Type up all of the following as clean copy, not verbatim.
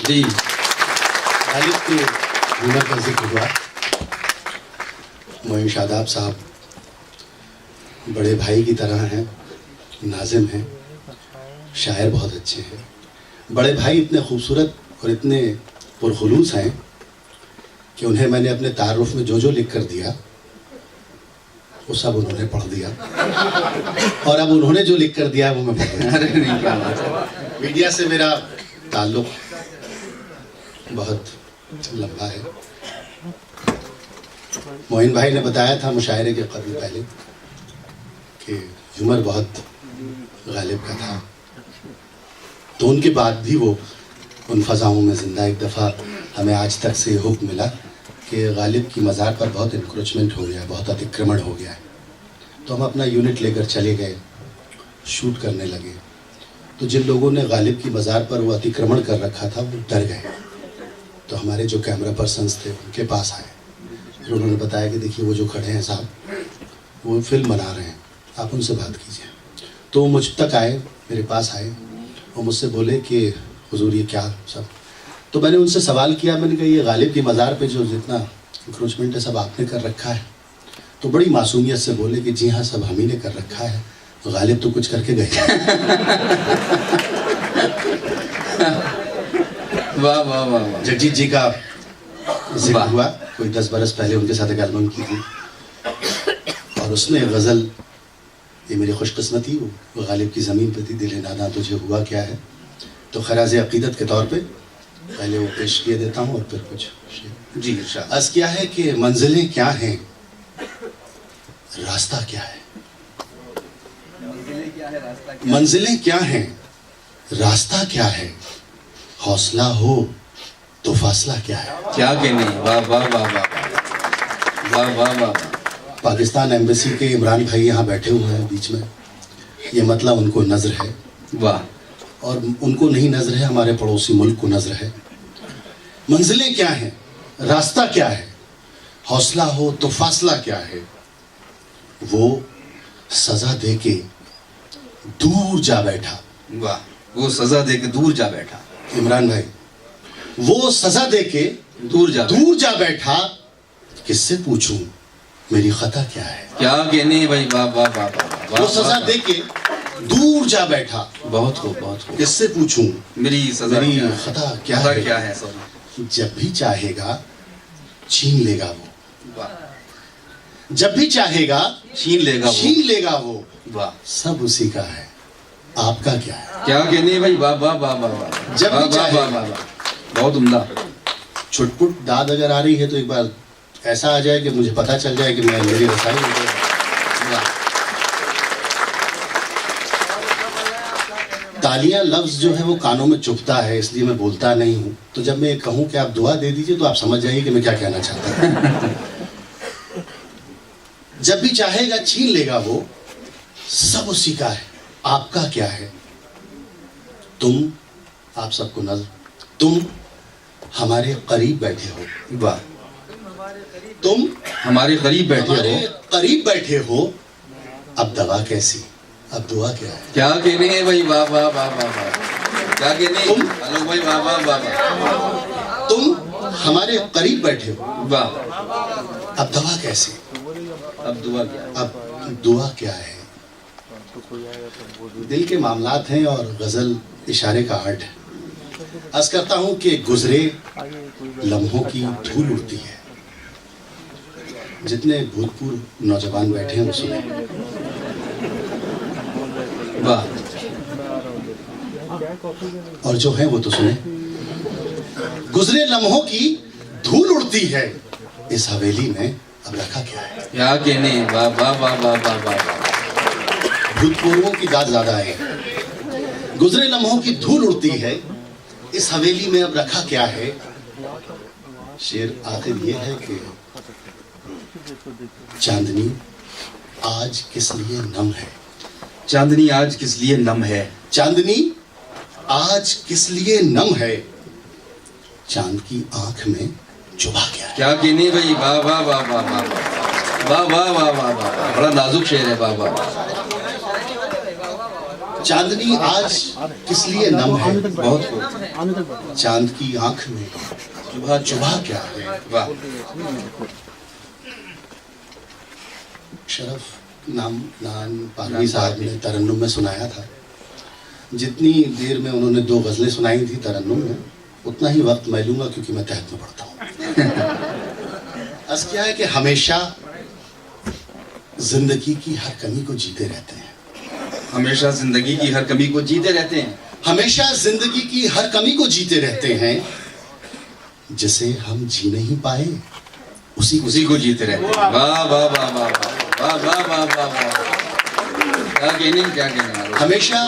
जी गालिब के हुनर का जिक्र हुआ। मोइन शादाब साहब बड़े भाई की तरह हैं, नाज़िम हैं, शायर बहुत अच्छे हैं। बड़े भाई इतने खूबसूरत और इतने पुरखुलूस हैं कि उन्हें मैंने अपने तारुफ में जो जो लिख कर दिया वो सब उन्होंने पढ़ दिया और अब उन्होंने जो लिख कर दिया वो मैं पढ़ दिया। अरे नहीं, क्या बात है। मीडिया से मेरा ताल्लुक़ बहुत लंबा है। मोइन भाई ने बताया था मुशायरे के कभी पहले कि ह्यूमर बहुत गालिब का था, तो उनके बाद भी वो उन फ़ज़ाओं में ज़िंदा। एक दफ़ा हमें आज तक से हुक्म मिला कि गालिब की मज़ार पर बहुत इंक्रोचमेंट हो गया, बहुत अतिक्रमण हो गया है। तो हम अपना यूनिट लेकर चले गए, शूट करने लगे। तो जिन लोगों ने गालिब की मज़ार पर वो अतिक्रमण कर रखा था वो डर गए। तो हमारे जो कैमरा पर्सन्स थे उनके पास आए, फिर उन्होंने बताया कि देखिए वो जो खड़े हैं साहब, वो फिल्म बना रहे हैं, आप उनसे बात कीजिए। तो वो मुझ तक आए, मेरे पास आए और मुझसे बोले कि हुजूर ये क्या सब। तो मैंने उनसे सवाल किया, मैंने कहा ये गालिब की मज़ार पे जो जितना इंक्रोचमेंट है सब आपने कर रखा है? तो बड़ी मासूमियत से बोले कि जी हाँ, सब हम ही ने कर रखा है, गालिब तो कुछ करके गए। वाह वाह वाह वाह। जगजीत जी का जिक्र हुआ, कोई 10 बरस पहले उनके साथ एक एल्बम की थी और उसमें गज़ल, ये मेरी खुशकिस्मती, वो गालिब की ज़मीन पे थी, दिल नादा तुझे हुआ क्या है। तो खराज अक़ीदत के तौर पे पहले वो पेश किए देता हूँ और फिर कुछ जी इरशाद। अर्ज़ किया है कि मंजिलें क्या हैं, रास्ता क्या है। मंजिलें क्या हैं, रास्ता क्या है, हौसला हो तो फासला क्या है। क्या कहने, वाह वाह वाह वाह वाह वाह वाह। पाकिस्तान एम्बेसी के इमरान भाई यहाँ बैठे हुए हैं बीच में, ये मतलब उनको नज़र है। वाह। और उनको नहीं नज़र है, हमारे पड़ोसी मुल्क को नज़र है। मंजिलें क्या हैं, रास्ता क्या है, हौसला हो तो फासला क्या है। वो सज़ा दे के दूर जा बैठा। वाह, वो सजा दे के दूर जा बैठा। इमरान भाई, वो सज़ा दे के दूर जा बैठा, किससे पूछूं मेरी खता क्या है। क्या कहने भाई, वाह वाह वाह वाह। वो सज़ा दे के दूर जा बैठा, बहुत खूब बहुत खूब। किससे पूछूं मेरी सजा मेरी क्या खता है, क्या खता है। क्या है सॉरी। जब भी चाहेगा छीन लेगा वो, वाह। जब भी चाहेगा छीन लेगा वो। छीन लेगा वो, वाह। सब उसी का है, आपका क्या है। क्या कहने भाई, वाह वाह वाह वाह वाह। जब भी वाह वाह चाहेगा। वाह वाह वाह। बहुत उम्दा। छुटपुट दाद अगर आ रही है तो एक बार ऐसा आ जाए कि मुझे पता चल जाए कि मैं मेरी रसाई हो गई। तालियां लफ्ज़ जो है वो कानों में चुभता है, इसलिए मैं बोलता नहीं हूँ। तो जब मैं कहूँ कि आप दुआ दे दीजिए तो आप समझ जाइए कि मैं क्या कहना चाहता हूँ। जब भी चाहेगा छीन लेगा वो, सब उसी का है, आपका क्या है। तुम, आप सबको नजर, तुम हमारे करीब बैठे हो। वाह। तुम हमारे करीब बैठे हमारे हो। करीब बैठे हो, अब दवा कैसी, अब दुआ क्या है। क्या कहने हैं भाई, वाह वाह वाह वाह वाह। क्या कहने तुम- हेलो भाई, वाह वाह वाह वाह। तुम हमारे करीब बैठे हो, वाह। अब दवा कैसी, अब दुआ क्या है। अब दुआ क्या है। दिल के मामलात हैं और गज़ल इशारे का आर्ट है। अर्ज़ करता हूँ कि गुजरे लम्हों की धूल उड़ती है। जितने भूतपूर्व नौजवान बैठे हैं वो सुने। वाह। और जो है वो तो सुने। गुजरे लम्हों की धूल उड़ती है, इस हवेली में अब रखा क्या है। क्या कहने, वाह वाह वाह वाह वाह वाह। भूतपूर्वों की दाद ज्यादा है। गुजरे लम्हों की धूल उड़ती है, इस हवेली में अब रखा क्या है। शेर आखिर ये है कि चांदनी आज किस लिए नम है। चांदनी आज किस लिए नम है। चांदनी आज किस लिए नम है, चांद की आंख में चुभा क्या है। क्या कहने भाई, वाह वाह वाह वाह वाह वाह वाह वाह वाह वाह। बड़ा नाजुक शेर है, वाह वाह। चांदनी आज किस लिए नम है, बहुत खूब। चांद की आंख में चुभा क्या है। वाह। शरफ नान पारवी साहब ने तरन्नुम में सुनाया था। जितनी देर में उन्होंने 2 गज़लें सुनाई थी तरन्नुम में, उतना ही वक्त मैं लूंगा क्योंकि मैं तहत में पढ़ता हूँ। अस क्या है कि हमेशा जिंदगी की हर कमी को जीते रहते हैं। हमेशा जिंदगी की हर कमी को जीते रहते हैं। हमेशा जिंदगी की हर कमी को जीते रहते हैं। जिसे हम जी नहीं पाए उसी को जीते रहते हैं। वाह वाह वाह वाह वाह वाह वाह वाह वाह। क्या कहने। हमेशा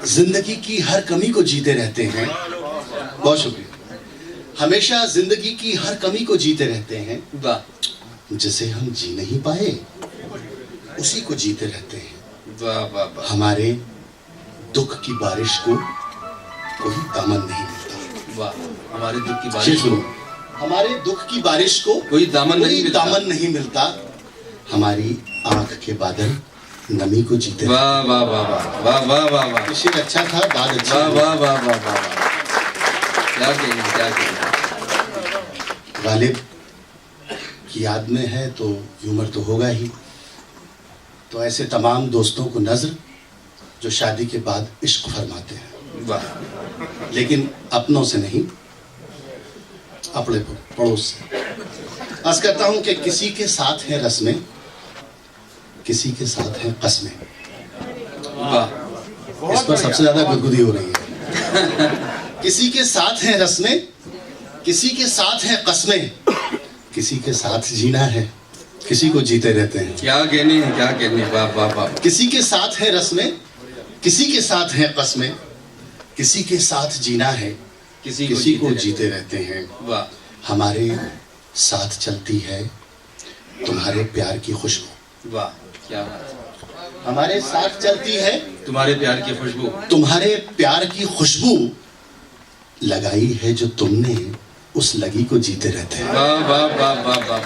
जिंदगी की हर कमी को जीते रहते हैं। बहुत शुक्रिया। हमेशा जिंदगी की हर कमी को जीते रहते हैं। वाह। जिसे हम जी नहीं पाए उसी को जीते रहते हैं। वाह वाह वाह। हमारे दुख की बारिश को कोई दामन नहीं मिलता। वाह। हमारे दुख की बारिश को, हमारे दुख की बारिश को कोई दामन नहीं मिलता। हमारी आंख के बादल नमी को जीते। वाह वाह वाह वाह वाह वाह वाह वाह। शेर अच्छा था, बात अच्छी। वाह वाह वाह वाह वाह। क्या कहने। गालिब की याद में है तो ह्यूमर तो होगा ही। तो ऐसे तमाम दोस्तों को नज़र जो शादी के बाद इश्क फरमाते हैं। वाह। लेकिन अपनों से नहीं, अपने पड़ोस से। अर्ज़ करता हूं कि किसी के साथ है रस्में, किसी के साथ है कस्में। वाह। इस पर सबसे ज्यादा गुदगुदी हो रही है। किसी के साथ है रस्में, किसी के साथ है कस्में, किसी के साथ जीना है, किसी को जीते रहते हैं। क्या कहने। वाह वाह वाह। किसी के साथ है रस्में, किसी के साथ है कस्में, किसी के साथ जीना है, किसी को जीते रहते हैं। वाह। हमारे साथ चलती है तुम्हारे प्यार की खुशबू। वाह क्या बात। हमारे साथ चलती है तुम्हारे प्यार की खुशबू। तुम्हारे प्यार की खुशबू लगाई है जो तुमने, उस लगी को जीते रहते हैं। वाह वाह वाह वाह वाह।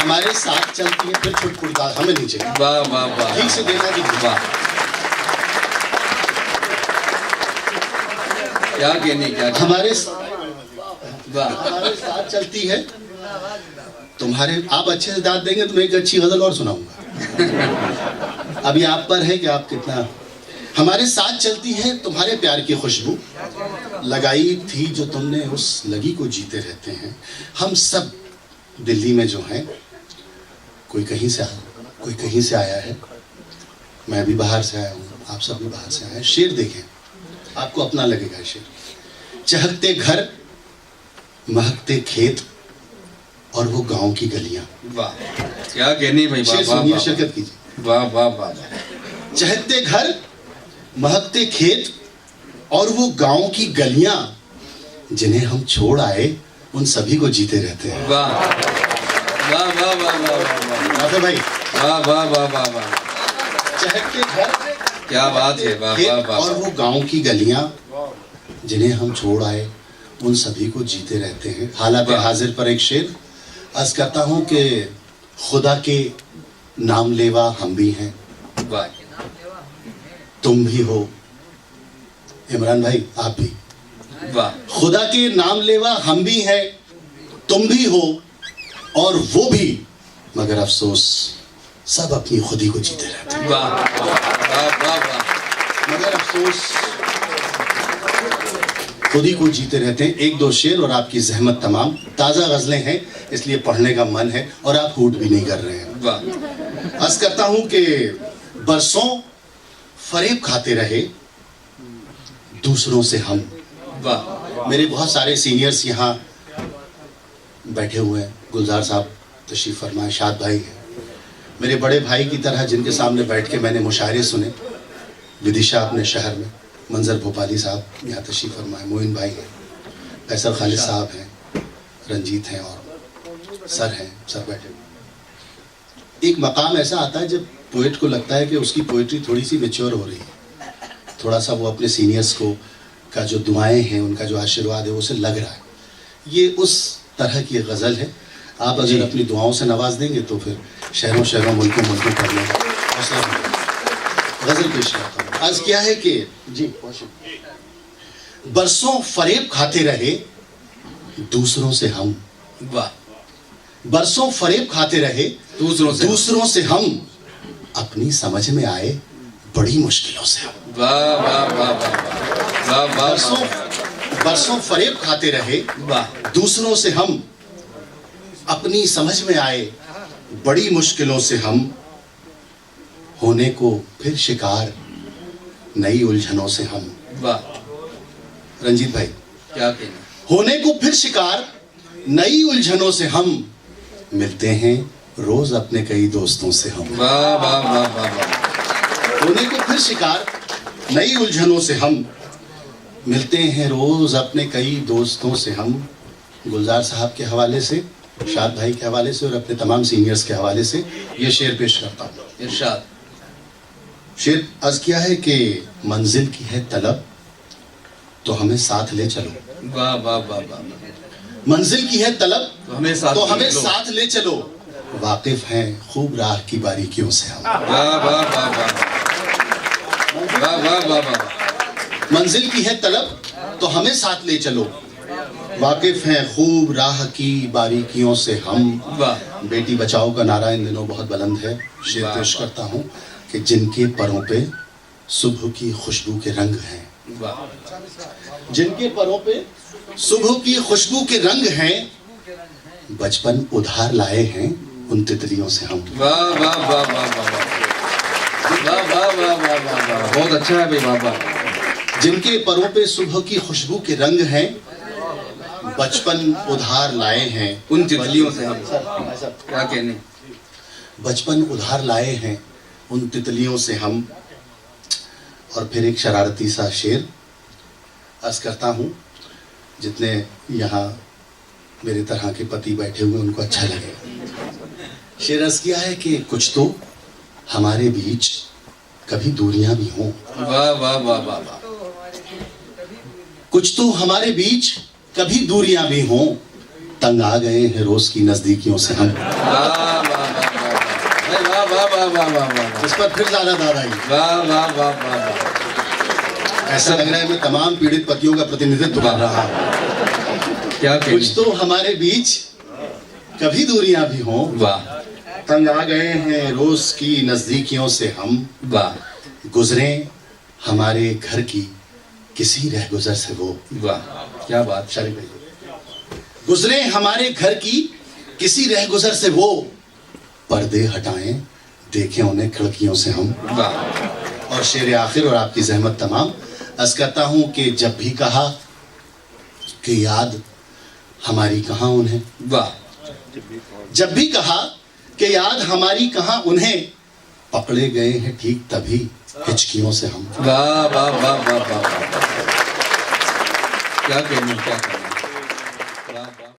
हमारे साथ चलती है, फिर छुटपुटता हमें नहीं चाहिए। वाह वाह वाह। ठीक से देना कि वाह। क्या कहने। हमारे साथ चलती है तुम्हारे। आप अच्छे से दाद देंगे तो मैं एक अच्छी गजल और सुनाऊंगा। अभी आप पर है कि आप कितना। हमारे साथ चलती है तुम्हारे प्यार की खुशबू लगाई थी जो तुमने, उस लगी को जीते रहते हैं। हम सब दिल्ली में जो हैं, कोई कहीं से आया है, मैं भी बाहर से आया हूँ, आप सब भी बाहर से आए हैं। शेर देखें, आपको अपना लगेगा शेर। चहकते घर, महकते खेत और वो गांव की गलियां। वाह क्या कहने भाई। शेर सुनिए, शिरकत कीजिए। वाह वाह वाह। चहकते घर, महकते खेत और वो गांव की गलियां, जिन्हें हम छोड़ आए उन सभी को जीते रहते हैं। वाह वाह वाह वाह वाह भाई। वाह वाह वाह वाह वाह। चहकते घर, क्या बात है। वाह वाह वाह। और वो गांव की गलियां, जिन्हें हम छोड़ आए उन सभी को जीते रहते हैं। हालात हाजिर पर एक शेर अर्ज करता हूं कि खुदा के नाम लेवा हम भी हैं, तुम भी हो, इमरान भाई आप भी। वाह। खुदा के नाम लेवा हम भी हैं, तुम भी हो और वो भी, मगर अफसोस सब अपनी खुदी को जीते रहते हैं। वाह वाह वाह वाह। मगर अफसोस खुदी को जीते रहते हैं। एक दो शेर और आपकी जहमत तमाम। ताज़ा गज़लें हैं इसलिए पढ़ने का मन है और आप हूट भी नहीं कर रहे हैं। वाह। अर्ज करता हूं कि बरसों फरेब खाते रहे दूसरों से हम। वाह। मेरे बहुत सारे सीनियर्स यहाँ बैठे हुए हैं। गुलजार साहब तशरीफ फरमाए, शाद भाई हैं मेरे बड़े भाई की तरह, जिनके सामने बैठ के मैंने मुशायरे सुने। विदिशा अपने शहर में, मंजर भोपाली साहब यहाँ तशरीफ फरमाए, मोइन भाई हैं, फैसल खालिद साहब हैं, रंजीत हैं और सर हैं, सर बैठे हुए। एक मकाम ऐसा आता है जब पोइट को लगता है कि उसकी पोइट्री थोड़ी सी मैच्योर हो रही है, थोड़ा सा वो अपने सीनियर्स को का जो दुआएं हैं, उनका जो आशीर्वाद है, उसे लग रहा है। ये उस तरह की गज़ल है। आप अगर अपनी दुआओं से नवाज देंगे तो फिर शहरों शहरों मुल्कों मुल्कों पढ़ने का हौसला। गजल पेश करता हूँ। आज क्या है कि जी बरसों फरेब खाते रहे दूसरों से हम, वाह, बरसों फरेब खाते रहे दूसरों से हम, अपनी समझ में आए बड़ी मुश्किलों से हम। वाह वाह वाह वाह वाह, बरसों फरेब खाते रहे वाह, दूसरों से हम, अपनी समझ में आए बड़ी मुश्किलों से हम, होने को फिर शिकार नई उलझनों से हम। वाह, रंजीत भाई, क्या कहना, होने को फिर शिकार नई उलझनों से हम, मिलते हैं रोज अपने कई दोस्तों से हम। वाह वाह वाह वाह वाह, होने को फिर शिकार नई उलझनों से हम, मिलते हैं रोज अपने कई दोस्तों से हम। गुलजार साहब के हवाले से, शाद भाई के हवाले से और अपने तमाम सीनियर्स के हवाले से ये शेर पेश करता हूँ। इरशाद। शेर अर्ज किया है कि मंजिल की है तलब तो हमें साथ ले चलो। वाह वाह वाह वाह, मंजिल की है तलब तो हमें साथ ले चलो, वाकिफ हैं खूब राह की बारीकियों से हम। वाह वाह वाह वाह वाह वाह वाह वाह, मंजिल की है तलब तो हमें साथ ले चलो, वाकिफ हैं खूब राह की बारीकियों से हम। वाह, बेटी बचाओ का नारा इन दिनों बहुत बुलंद है। शेर पेश करता हूँ कि जिनके परों पे सुबह की खुशबू के रंग हैं, वाह, जिनके परों पे सुबह की खुशबू के रंग हैं, बचपन उधार लाए हैं उन तितलियों से हम। वाह वाह वाह वाह वाह वाह वाह वाह वाह वाह वाह, बहुत अच्छा है भाई, वाह वाह। जिनके परों पे सुबह की खुशबू के रंग हैं, बचपन उधार लाए हैं उन तितलियों से हम। क्या कहने, बचपन उधार लाए हैं उन तितलियों से हम। और फिर एक शरारती सा शेर अर्ज करता हूँ, जितने यहाँ मेरे तरह के पति बैठे हुए उनको अच्छा लगे। शेर अर्ज किया है कि कुछ तो हमारे बीच कभी दूरियां भी हों। वाह वाह वाह वाह वाह, कुछ तो हमारे बीच कभी दूरियां भी हों, तंग आ गए हैं रोज की नजदीकियों से हम। वाह वाह वाह वाह वाह वाह वाह वाह वाह, इस पर फिर ज्यादा दाद आई। वाह वाह वाह वाह वाह, ऐसा लग रहा है मैं तमाम पीड़ित पतियों का प्रतिनिधित्व कर रहा हूँ। क्या कुछ कहने, तो हमारे बीच कभी दूरियां भी हों, वाह तंग आ गए हैं रोज की नजदीकियों से हम। वाह गुजरे हमारे घर की किसी रहगुजर से वो। वाह, क्या बात, शरीफ भाई, गुजरे हमारे घर की किसी रहगुजर से वो, पर्दे हटाएं देखें उन्हें खिड़कियों से हम। वाह, और शेर आखिर और आपकी जहमत तमाम अर्ज करता हूँ कि जब भी कहा कि याद हमारी कहाँ उन्हें, वाह, जब भी कहा कि याद हमारी कहाँ उन्हें, पकड़े गए हैं ठीक तभी हिचकियों से हम। वाह वाह वाह वाह वाह, क्या कहने, क्या कहने।